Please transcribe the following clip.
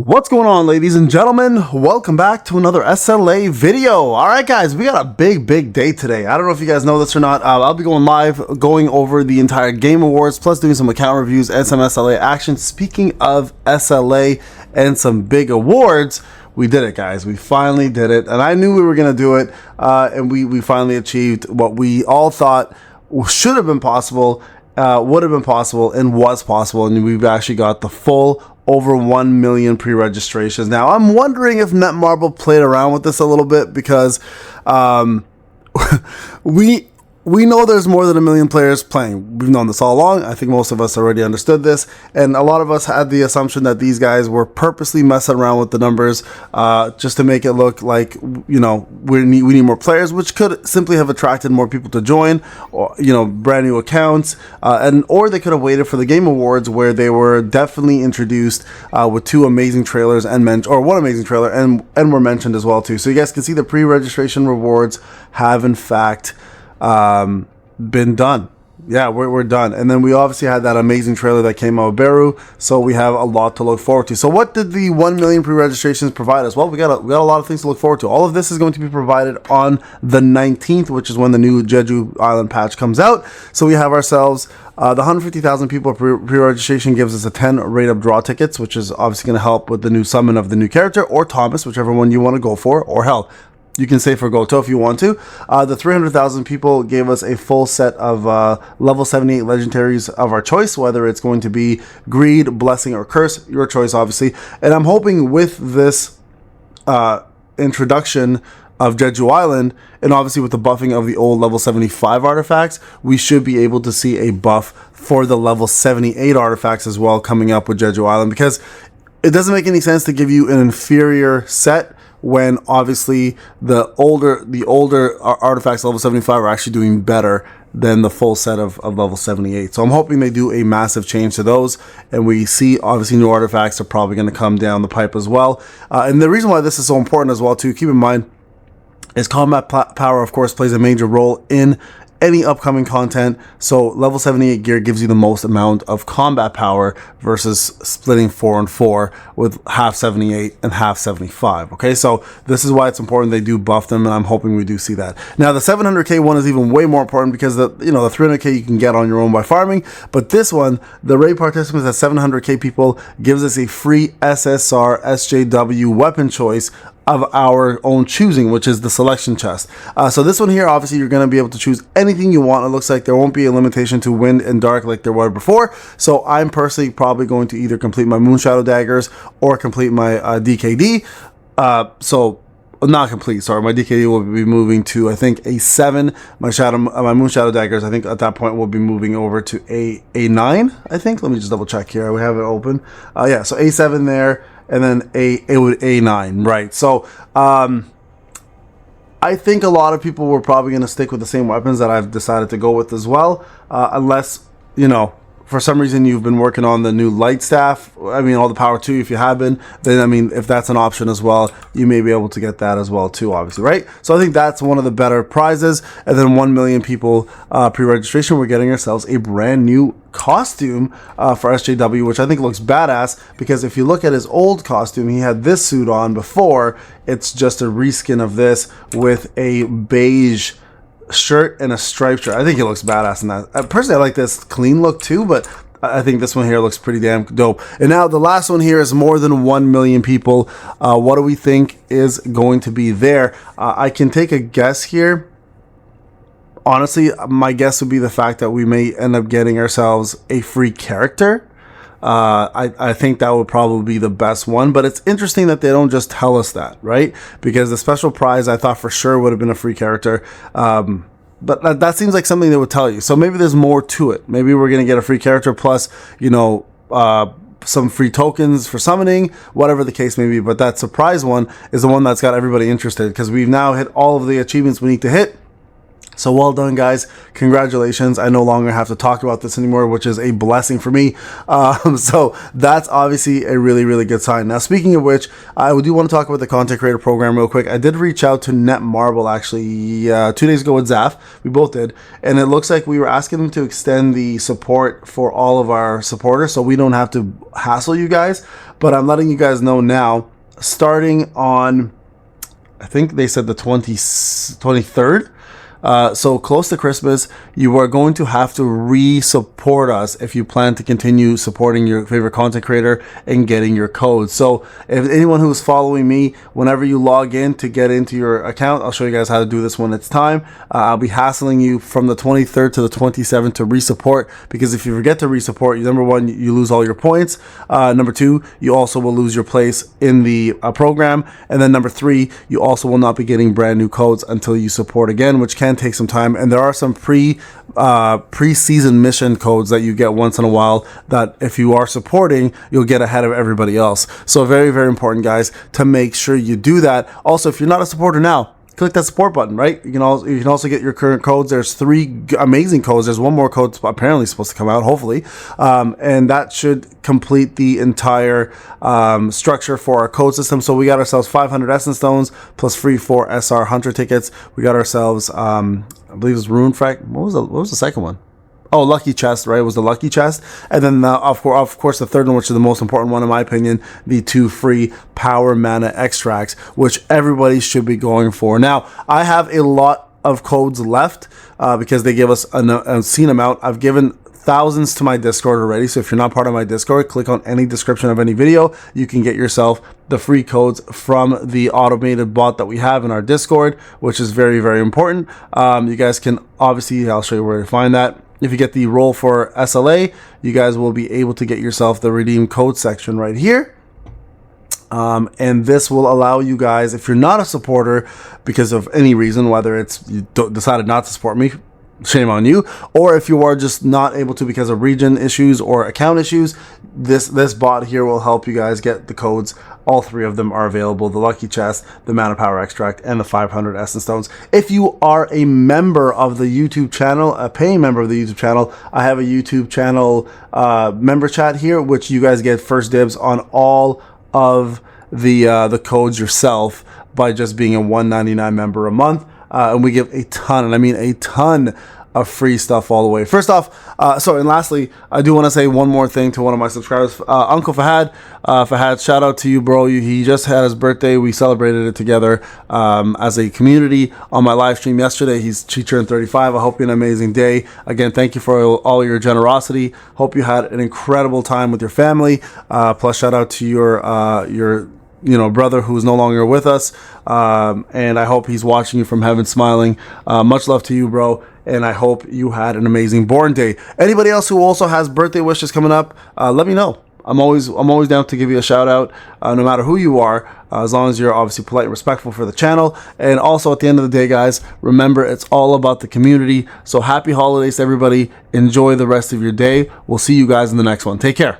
What's going on, ladies and gentlemen? Welcome back to another SLA video. Alright guys, we got a big day today. I don't know if you guys know this or not. I'll be going live, going over the entire game awards, plus doing some account reviews and some SLA action. Speaking of SLA and some big awards, we did it, guys. We finally did it, and I knew we were going to do it, and we finally achieved what we all thought should have been possible, would have been possible, and was possible, and we've actually got the full over 1 million pre-registrations. Now, I'm wondering if Netmarble played around with this a little bit because we know there's more than 1 million players playing. We've known this all along. I think most of us already understood this, and a lot of us had the assumption that these guys were purposely messing around with the numbers just to make it look like, you know, we need more players, which could simply have attracted more people to join, or, you know, brand new accounts, or they could have waited for the Game Awards, where they were definitely introduced with two amazing trailers and one amazing trailer and were mentioned as well too. So you guys can see the pre-registration rewards have in fact been done. Yeah, we're done. And then we obviously had that amazing trailer that came out of Beru, so we have a lot to look forward to. So what did the 1 million pre-registrations provide us? Well, we got a lot of things to look forward to. All of this is going to be provided on the 19th, which is when the new JEJU Island patch comes out. So we have ourselves the 150,000 people pre-registration gives us a 10 rate-up draw tickets, which is obviously going to help with the new summon of the new character, or Thomas, whichever one you want to go for, or hell, you can say for Goto if you want to. The 300,000 people gave us a full set of level 78 legendaries of our choice, whether it's going to be Greed, Blessing, or Curse, your choice obviously. And I'm hoping with this introduction of JEJU Island, and obviously with the buffing of the old level 75 artifacts, we should be able to see a buff for the level 78 artifacts as well coming up with JEJU Island, because it doesn't make any sense to give you an inferior set when obviously the older artifacts level 75 are actually doing better than the full set of level 78. So I'm hoping they do a massive change to those, and we see obviously new artifacts are probably going to come down the pipe as well. And the reason why this is so important as well too, keep in mind, is combat power of course plays a major role in any upcoming content. So level 78 gear gives you the most amount of combat power versus splitting 4 and 4 with half 78 and half 75. Okay, so this is why it's important they do buff them, and I'm hoping we do see that. Now the 700k one is even way more important because the 300k you can get on your own by farming, but this one, the raid participants at 700k people, gives us a free SSR SJW weapon choice of our own choosing, which is the selection chest. So this one here, obviously you're going to be able to choose anything you want. It looks like there won't be a limitation to wind and dark like there were before. So I'm personally probably going to either complete my Moonshadow daggers or complete my DKD. Not complete, sorry, my DKD will be moving to, I think, A7. My Moonshadow daggers, I think at that point will be moving over to A9, I think. Let me just double check here. We have it open. Yeah, so A7 there, and then A9, right? So I think a lot of people were probably going to stick with the same weapons that I've decided to go with as well, unless, you know, for some reason you've been working on the new light staff. I mean, all the power to you if you have been. Then, I mean, if that's an option as well, you may be able to get that as well too, obviously, right? So I think that's one of the better prizes. And then 1 million people pre-registration, we're getting ourselves a brand new costume for SJW, which I think looks badass, because if you look at his old costume, he had this suit on before. It's just a reskin of this with a beige shirt and a striped shirt. I think it looks badass in that. Personally, I like this clean look too, but I think this one here looks pretty damn dope. And now the last one here is more than 1 million people. What do we think is going to be there? I can take a guess here. Honestly, my guess would be the fact that we may end up getting ourselves a free character. I think that would probably be the best one, but it's interesting that they don't just tell us that, right? Because the special prize I thought for sure would have been a free character, but that seems like something they would tell you. So maybe there's more to it. Maybe we're going to get a free character plus, you know, some free tokens for summoning, whatever the case may be. But that surprise one is the one that's got everybody interested, because we've now hit all of the achievements we need to hit. So well done, guys. Congratulations. I no longer have to talk about this anymore, which is a blessing for me. So that's obviously a really, really good sign. Now, speaking of which, I do want to talk about the content creator program real quick. I did reach out to Netmarble actually 2 days ago with Zaf. We both did. And it looks like we were asking them to extend the support for all of our supporters so we don't have to hassle you guys. But I'm letting you guys know now, starting on, I think they said the 23rd. So close to Christmas, you are going to have to re-support us if you plan to continue supporting your favorite content creator and getting your codes. So if anyone who's following me, whenever you log in to get into your account, I'll show you guys how to do this when it's time. I'll be hassling you from the 23rd to the 27th to re-support, because if you forget to re-support, number one, you lose all your points. Number two, you also will lose your place in the program. And then number three, you also will not be getting brand new codes until you support again, which can take some time. And there are some pre-season mission codes that you get once in a while that if you are supporting, you'll get ahead of everybody else. So very, very important, guys, to make sure you do that. Also, if you're not a supporter now, click that support button, right? You can also get your current codes. There's 3 amazing codes. There's one more code apparently supposed to come out, hopefully, and that should complete the entire structure for our code system. So we got ourselves 500 Essence Stones plus free 4 SR Hunter tickets. We got ourselves, I believe it was Rune Frac. What was the second one? Oh, Lucky Chest, right? It was the Lucky Chest. And then, of course, the third one, which is the most important one, in my opinion, the 2 free Power Mana Extracts, which everybody should be going for. Now, I have a lot of codes left because they give us an obscene amount. I've given thousands to my Discord already. So if you're not part of my Discord, click on any description of any video. You can get yourself the free codes from the automated bot that we have in our Discord, which is very, very important. You guys can obviously, I'll show you where to find that. If you get the roll for SLA, you guys will be able to get yourself the redeem code section right here. And this will allow you guys, if you're not a supporter because of any reason, whether it's you decided not to support me, shame on you, or if you are just not able to because of region issues or account issues, this bot here will help you guys get the codes. All 3 of them are available: the Lucky Chest, the Mana Power Extract, and the 500 Essence Stones. If you are a member of the YouTube channel, a paying member of the YouTube channel, I have a YouTube channel member chat here, which you guys get first dibs on all of the codes yourself by just being a $1.99 member a month. And we give a ton, and I mean a ton, of free stuff all the way. First off, and lastly, I do want to say one more thing to one of my subscribers, Uncle Fahad. Fahad, shout out to you, bro. He just had his birthday. We celebrated it together as a community on my live stream yesterday. He turned 35. I hope you had an amazing day. Again, thank you for all your generosity. Hope you had an incredible time with your family. Plus, shout out to your brother who is no longer with us, and I hope he's watching you from heaven smiling. Much love to you, bro, and I hope you had an amazing born day. Anybody else who also has birthday wishes coming up, let me know. I'm always down to give you a shout out, no matter who you are, as long as you're obviously polite and respectful for the channel. And also, at the end of the day, guys, remember, it's all about the community. So happy holidays to everybody. Enjoy the rest of your day. We'll see you guys in the next one. Take care.